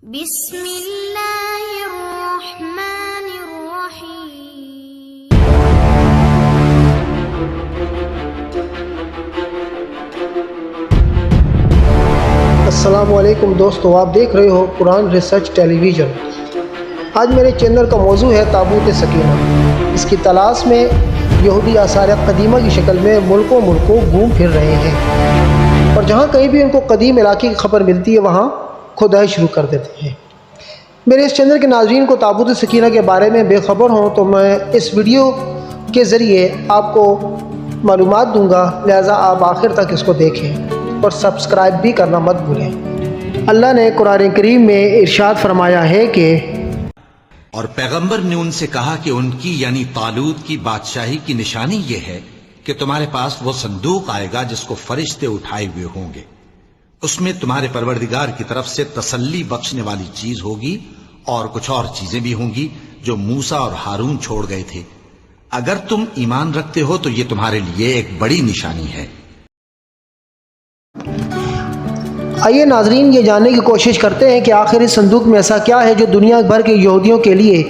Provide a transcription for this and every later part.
بسم اللہ الرحمن الرحیم۔ السلام علیکم دوستو، آپ دیکھ رہے ہو قرآن ریسرچ ٹیلی ویژن۔ آج میرے چینل کا موضوع ہے تابوت سکینہ۔ اس کی تلاش میں یہودی آثار قدیمہ کی شکل میں ملکوں گھوم پھر رہے ہیں، اور جہاں کہیں بھی ان کو قدیم علاقے کی خبر ملتی ہے وہاں کھدائی شروع کر دیتے ہیں۔ میرے اس چینل کے ناظرین کو تابوت سکینہ کے بارے میں بے خبر ہوں تو میں اس ویڈیو کے ذریعے آپ کو معلومات دوں گا، لہٰذا آپ آخر تک اس کو دیکھیں اور سبسکرائب بھی کرنا مت بھولیں۔ اللہ نے قرآن کریم میں ارشاد فرمایا ہے کہ اور پیغمبر نے ان سے کہا کہ ان کی یعنی طالوت کی بادشاہی کی نشانی یہ ہے کہ تمہارے پاس وہ صندوق آئے گا جس کو فرشتے اٹھائے ہوئے ہوں گے۔ اس میں تمہارے پروردگار کی طرف سے تسلی بخشنے والی چیز ہوگی اور کچھ اور چیزیں بھی ہوں گی جو موسیٰ اور ہارون چھوڑ گئے تھے۔ اگر تم ایمان رکھتے ہو تو یہ تمہارے لیے ایک بڑی نشانی ہے۔ آئیے ناظرین یہ جاننے کی کوشش کرتے ہیں کہ آخر اس صندوق میں ایسا کیا ہے جو دنیا بھر کے یہودیوں کے لیے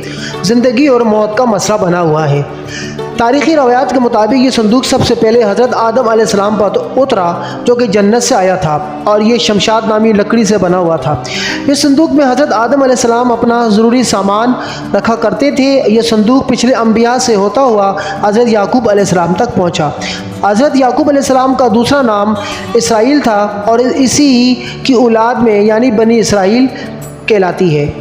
زندگی اور موت کا مسئلہ بنا ہوا ہے۔ تاریخی روایات کے مطابق یہ صندوق سب سے پہلے حضرت آدم علیہ السلام پر اترا، جو کہ جنت سے آیا تھا، اور یہ شمشاد نامی لکڑی سے بنا ہوا تھا۔ اس صندوق میں حضرت آدم علیہ السلام اپنا ضروری سامان رکھا کرتے تھے۔ یہ صندوق پچھلے انبیاء سے ہوتا ہوا حضرت یعقوب علیہ السلام تک پہنچا۔ حضرت یعقوب علیہ السلام کا دوسرا نام اسرائیل تھا، اور اسی کی اولاد میں یعنی بنی اسرائیل کہلاتی ہے۔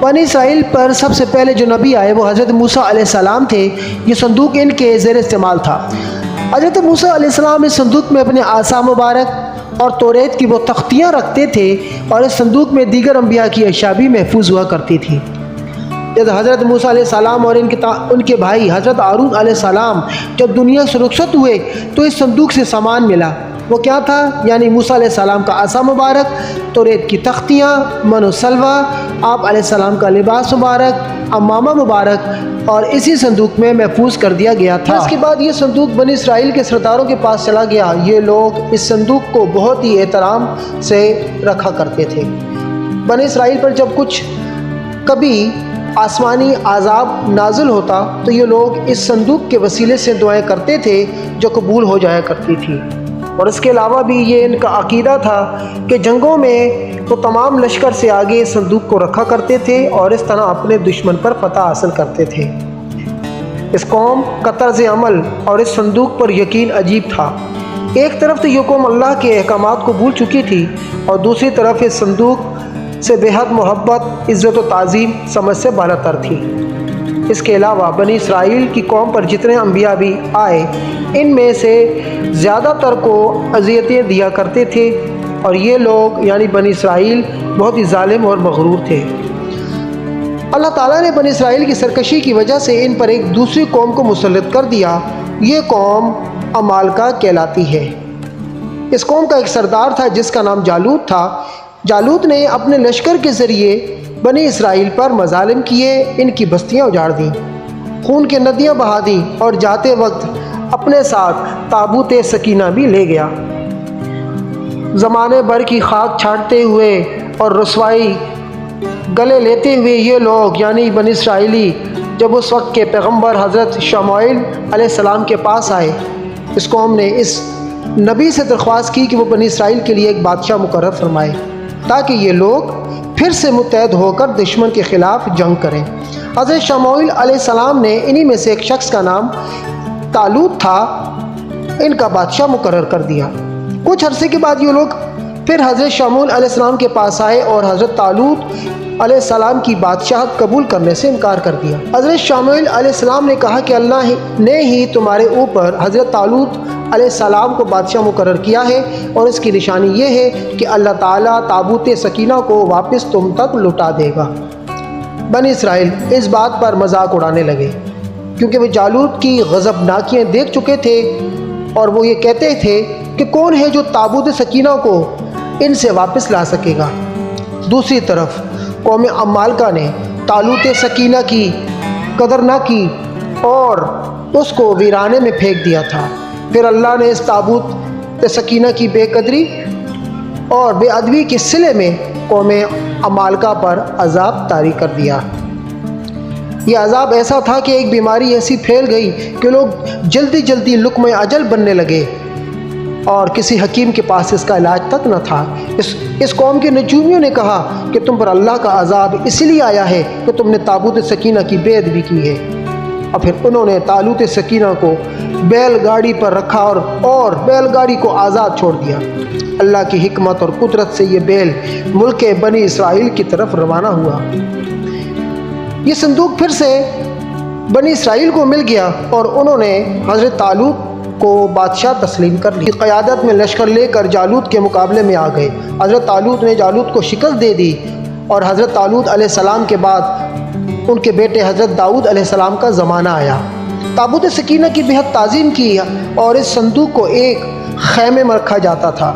بنی اسرائیل پر سب سے پہلے جو نبی آئے وہ حضرت موسیٰ علیہ السلام تھے۔ یہ صندوق ان کے زیر استعمال تھا۔ حضرت موسیٰ علیہ السلام اس صندوق میں اپنے عصا مبارک اور توریت کی وہ تختیاں رکھتے تھے، اور اس صندوق میں دیگر انبیاء کی اشیاء بھی محفوظ ہوا کرتی تھی۔ جب حضرت موسیٰ علیہ السلام اور ان کے بھائی حضرت ہارون علیہ السلام جب دنیا سے رخصت ہوئے تو اس صندوق سے سامان ملا۔ وہ کیا تھا؟ یعنی موسیٰ علیہ السلام کا عصا مبارک، توریت کی تختیاں، من و سلوہ، آپ علیہ السلام کا لباس مبارک، امامہ مبارک، اور اسی صندوق میں محفوظ کر دیا گیا تھا۔ اس کے بعد یہ صندوق بنی اسرائیل کے سرداروں کے پاس چلا گیا۔ یہ لوگ اس صندوق کو بہت ہی احترام سے رکھا کرتے تھے۔ بنی اسرائیل پر جب کبھی آسمانی عذاب نازل ہوتا تو یہ لوگ اس صندوق کے وسیلے سے دعائیں کرتے تھے جو قبول ہو جایا کرتی تھی۔ اور اس کے علاوہ بھی یہ ان کا عقیدہ تھا کہ جنگوں میں وہ تمام لشکر سے آگے اس صندوق کو رکھا کرتے تھے اور اس طرح اپنے دشمن پر فتح حاصل کرتے تھے۔ اس قوم کا طرز عمل اور اس صندوق پر یقین عجیب تھا۔ ایک طرف تو یہ قوم اللہ کے احکامات کو بھول چکی تھی، اور دوسری طرف اس صندوق سے بے حد محبت، عزت و تعظیم سمجھ سے بالا تر تھی۔ اس کے علاوہ بنی اسرائیل کی قوم پر جتنے انبیاء بھی آئے ان میں سے زیادہ تر کو اذیتیں دیا کرتے تھے، اور یہ لوگ یعنی بنی اسرائیل بہت ہی ظالم اور مغرور تھے۔ اللہ تعالیٰ نے بنی اسرائیل کی سرکشی کی وجہ سے ان پر ایک دوسری قوم کو مسلط کر دیا۔ یہ قوم عمالقہ کہلاتی ہے۔ اس قوم کا ایک سردار تھا جس کا نام جالوت تھا۔ جالوت نے اپنے لشکر کے ذریعے بنی اسرائیل پر مظالم کیے، ان کی بستیاں اجاڑ دیں، خون کی ندیاں بہا دیں، اور جاتے وقت اپنے ساتھ تابوت سکینہ بھی لے گیا۔ زمانے بھر کی خاک چھانٹتے ہوئے اور رسوائی گلے لیتے ہوئے یہ لوگ یعنی بنی اسرائیلی جب اس وقت کے پیغمبر حضرت شموئیل علیہ السلام کے پاس آئے، اس قوم نے اس نبی سے درخواست کی کہ وہ بنی اسرائیل کے لیے ایک بادشاہ مقرر فرمائے تاکہ یہ لوگ پھر سے متحد ہو کر دشمن کے خلاف جنگ کریں۔ حضرت شموئیل علیہ السلام نے انہی میں سے ایک شخص کا نام طالوت تھا، ان کا بادشاہ مقرر کر دیا۔ کچھ عرصے کے بعد یہ لوگ پھر حضرت شموئیل علیہ السلام کے پاس آئے اور حضرت طالوت علیہ السلام کی بادشاہت قبول کرنے سے انکار کر دیا۔ حضرت شموئیل علیہ السلام نے کہا کہ اللہ نے ہی تمہارے اوپر حضرت طالوت علیہ السلام کو بادشاہ مقرر کیا ہے، اور اس کی نشانی یہ ہے کہ اللہ تعالیٰ تابوت سکینہ کو واپس تم تک لوٹا دے گا۔ بنی اسرائیل اس بات پر مذاق اڑانے لگے کیونکہ وہ جالوت کی غضبناکیاں دیکھ چکے تھے، اور وہ یہ کہتے تھے کہ کون ہے جو تابوت سکینہ کو ان سے واپس لا سکے گا۔ دوسری طرف قوم عمالقہ نے تابوت سکینہ کی قدر نہ کی اور اس کو ویرانے میں پھینک دیا تھا۔ پھر اللہ نے اس تابوت سکینہ کی بے قدری اور بے ادبی کے صلے میں قوم عمالقہ پر عذاب طاری کر دیا۔ یہ عذاب ایسا تھا کہ ایک بیماری ایسی پھیل گئی کہ لوگ جلدی جلدی لقمہ اجل بننے لگے اور کسی حکیم کے پاس اس کا علاج تک نہ تھا۔ اس قوم کے نجومیوں نے کہا کہ تم پر اللہ کا عذاب اس لیے آیا ہے کہ تم نے تابوت سکینہ کی بے ادبی کی ہے۔ اور پھر انہوں نے تابوت سکینہ کو بیل گاڑی پر رکھا اور بیل گاڑی کو آزاد چھوڑ دیا۔ اللہ کی حکمت اور قدرت سے یہ بیل ملک بنی اسرائیل کی طرف روانہ ہوا۔ یہ صندوق پھر سے بنی اسرائیل کو مل گیا اور انہوں نے حضرت طالوت کو بادشاہ تسلیم کر لی۔ قیادت میں لشکر لے کر جالوت کے مقابلے میں آ گئے۔ حضرت طالوت نے جالوت کو شکست دے دی اور حضرت طالوت علیہ السلام کے بعد ان کے بیٹے حضرت داؤد علیہ السلام کا زمانہ آیا۔ تابوت سکینہ کی بہت تعظیم کی اور اس صندوق کو ایک خیمے میں رکھا جاتا تھا۔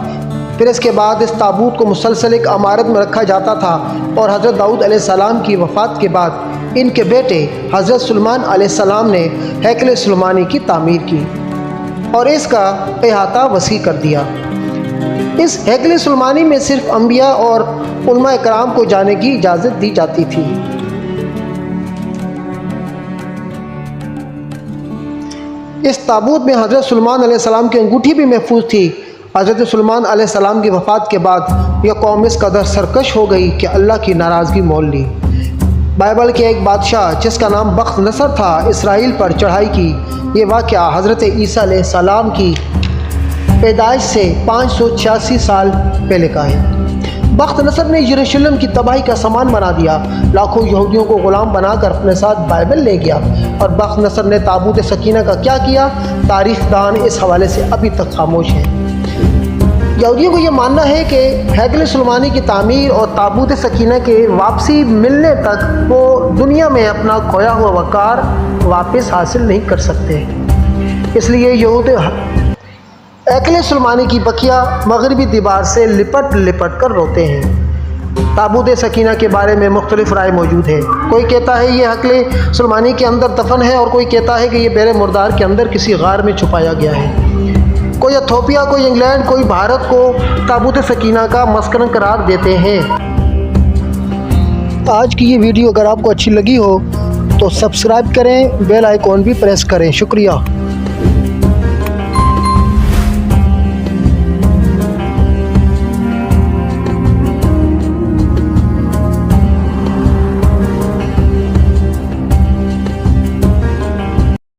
پھر اس کے بعد اس تابوت کو مسلسل ایک عمارت میں رکھا جاتا تھا اور حضرت داؤد علیہ السلام کی وفات کے بعد ان کے بیٹے حضرت سلیمان علیہ السلام نے ہیکل سلیمانی کی تعمیر کی اور اس کا احاطہ وسیع کر دیا۔ اس ہیکل سلیمانی میں صرف انبیاء اور علماء کرام کو جانے کی اجازت دی جاتی تھی۔ اس تابوت میں حضرت سلیمان علیہ السلام کی انگوٹھی بھی محفوظ تھی۔ حضرت سلیمان علیہ السلام کی وفات کے بعد یہ قوم اس قدر سرکش ہو گئی کہ اللہ کی ناراضگی مول لی۔ بائبل کے ایک بادشاہ جس کا نام بخت نصر تھا اسرائیل پر چڑھائی کی۔ یہ واقعہ حضرت عیسیٰ علیہ السلام کی پیدائش سے 586 سال پہلے کا ہے۔ بخت نصر نے یروشلم کی تباہی کا سامان بنا دیا، لاکھوں یہودیوں کو غلام بنا کر اپنے ساتھ بائبل لے گیا۔ اور بخت نصر نے تابوت سکینہ کا کیا کیا، تاریخ دان اس حوالے سے ابھی تک خاموش ہیں۔ یہودیوں کو یہ ماننا ہے کہ ہیکل سلیمانی کی تعمیر اور تابوت سکینہ کے واپسی ملنے تک وہ دنیا میں اپنا کھویا ہوا وقار واپس حاصل نہیں کر سکتے۔ اس لیے یہود ہیکل سلیمانی کی بقیہ مغربی دیوار سے لپٹ لپٹ کر روتے ہیں۔ تابوت سکینہ کے بارے میں مختلف رائے موجود ہیں۔ کوئی کہتا ہے یہ ہیکل سلیمانی کے اندر دفن ہے اور کوئی کہتا ہے کہ یہ بیر مردار کے اندر کسی غار میں چھپایا گیا ہے۔ کوئی ایتھوپیا، کوئی انگلینڈ، کوئی بھارت کو تابوت سکینہ کا مسکن قرار دیتے ہیں۔ آج کی یہ ویڈیو اگر آپ کو اچھی لگی ہو تو سبسکرائب کریں، بیل آئیکن بھی پریس کریں۔ شکریہ۔